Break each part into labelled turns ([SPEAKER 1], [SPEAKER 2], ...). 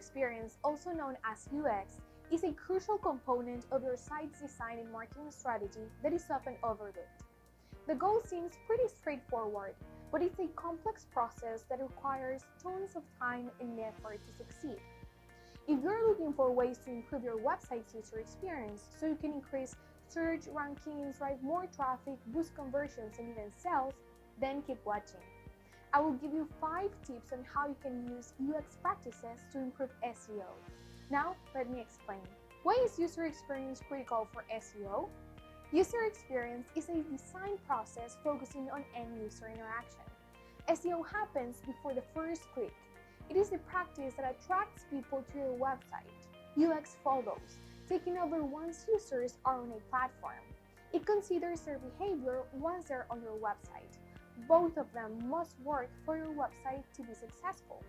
[SPEAKER 1] experience, also known as UX, is a crucial component of your site's design and marketing strategy that is often overlooked. The goal seems pretty straightforward, but it's a complex process that requires tons of time and effort to succeed. If you're looking for ways to improve your website's user experience so you can increase search rankings, drive more traffic, boost conversions, and even sales, then keep watching. I will give you 5 tips on how you can use UX practices to improve SEO. Now, let me explain. Why is user experience critical for SEO? User experience is a design process focusing on end-user interaction. SEO happens before the first click. It is a practice that attracts people to your website. UX follows, taking over once users are on a platform. It considers their behavior once they're on your website. Both of them must work for your website to be successful.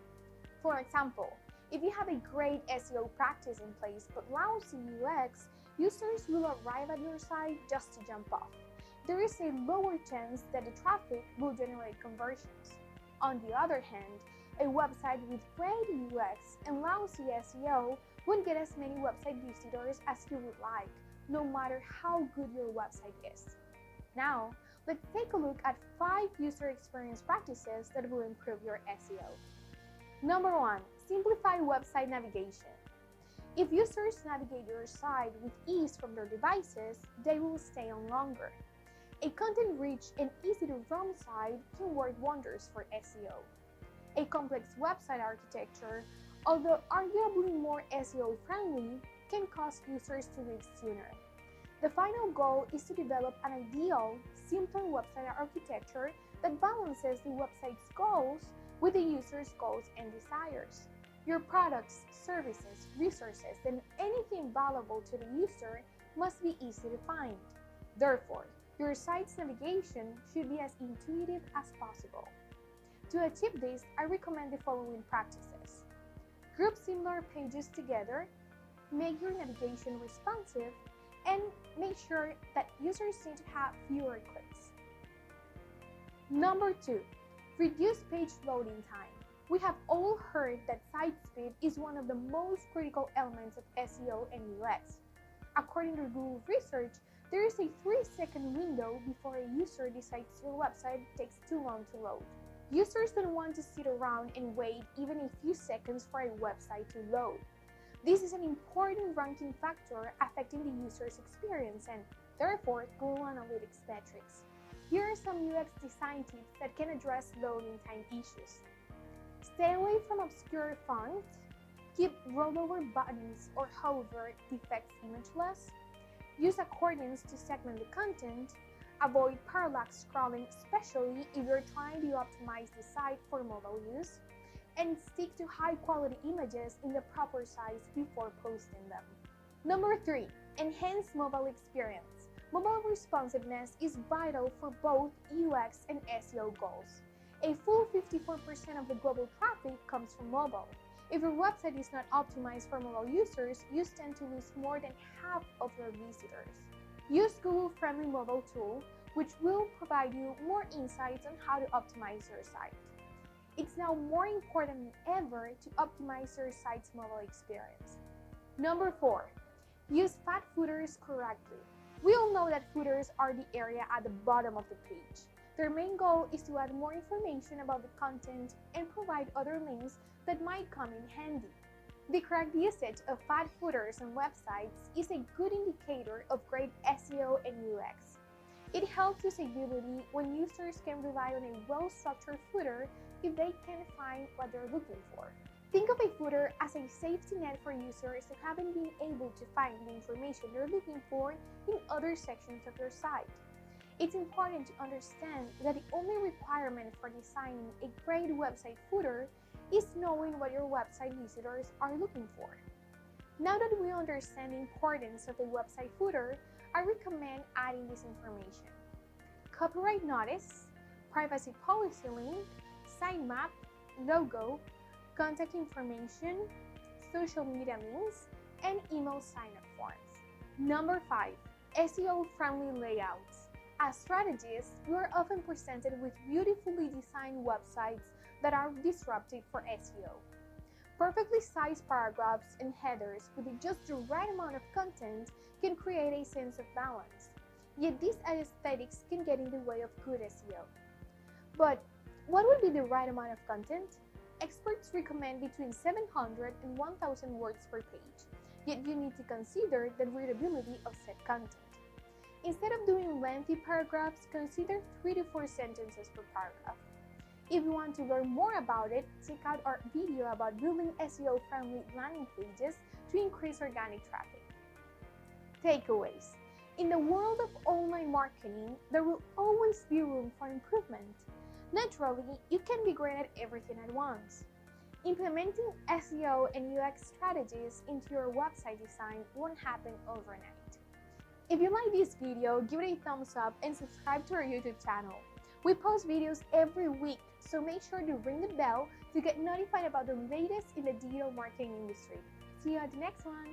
[SPEAKER 1] For example, if you have a great SEO practice in place but lousy UX, users will arrive at your site just to jump off. There is a lower chance that the traffic will generate conversions. On the other hand, a website with great UX and lousy SEO won't get as many website visitors as you would like, no matter how good your website is. Now, let's take a look at 5 user experience practices that will improve your SEO. Number 1. Simplify website navigation. If users navigate your site with ease from their devices, they will stay on longer. A content-rich and easy-to-roam site can work wonders for SEO. A complex website architecture, although arguably more SEO friendly, can cause users to leave sooner. The final goal is to develop an ideal, simpler website architecture that balances the website's goals with the user's goals and desires. Your products, services, resources, and anything valuable to the user must be easy to find. Therefore, your site's navigation should be as intuitive as possible. To achieve this, I recommend the following practices. Group similar pages together, make your navigation responsive, and make sure that users need to have fewer clicks. Number 2. Reduce page loading time. We have all heard that site speed is one of the most critical elements of SEO and UX. According to Google research, there is a 3-second window before a user decides your website takes too long to load. Users don't want to sit around and wait even a few seconds for a website to load. This is an important ranking factor affecting the user's experience and, therefore, Google Analytics metrics. Here are some UX design tips that can address loading time issues. Stay away from obscure fonts. Keep rollover buttons or hover defects imageless. Use accordions to segment the content. Avoid parallax scrolling, especially if you're trying to optimize the site for mobile use. And stick to high-quality images in the proper size before posting them. Number 3. Enhance mobile experience. Mobile responsiveness is vital for both UX and SEO goals. A full 54% of the global traffic comes from mobile. If your website is not optimized for mobile users, you stand to lose more than half of your visitors. Use Google Friendly Mobile tool, which will provide you more insights on how to optimize your site. It's now more important than ever to optimize your site's mobile experience. Number 4. Use fat footers correctly. We all know that footers are the area at the bottom of the page. Their main goal is to add more information about the content and provide other links that might come in handy. The correct usage of fat footers on websites is a good indicator of great SEO and UX. It helps usability when users can rely on a well-structured footer if they can't find what they're looking for. Think of a footer as a safety net for users who haven't been able to find the information they're looking for in other sections of your site. It's important to understand that the only requirement for designing a great website footer is knowing what your website visitors are looking for. Now that we understand the importance of a website footer, I recommend adding this information: copyright notice, privacy policy link, sitemap, logo, contact information, social media links, and email sign-up forms. Number 5. SEO-friendly layouts. As strategists, we are often presented with beautifully designed websites that are disruptive for SEO. Perfectly sized paragraphs and headers with just the right amount of content can create a sense of balance. Yet these aesthetics can get in the way of good SEO. But what would be the right amount of content? Experts recommend between 700 and 1000 words per page, yet you need to consider the readability of said content. Instead of doing lengthy paragraphs, consider 3 to 4 sentences per paragraph. If you want to learn more about it, check out our video about building SEO-friendly landing pages to increase organic traffic. Takeaways. In the world of online marketing, there will always be room for improvement. Naturally, you can be great at everything at once. Implementing SEO and UX strategies into your website design won't happen overnight. If you like this video, give it a thumbs up and subscribe to our YouTube channel. We post videos every week, so make sure to ring the bell to get notified about the latest in the digital marketing industry. See you at the next one!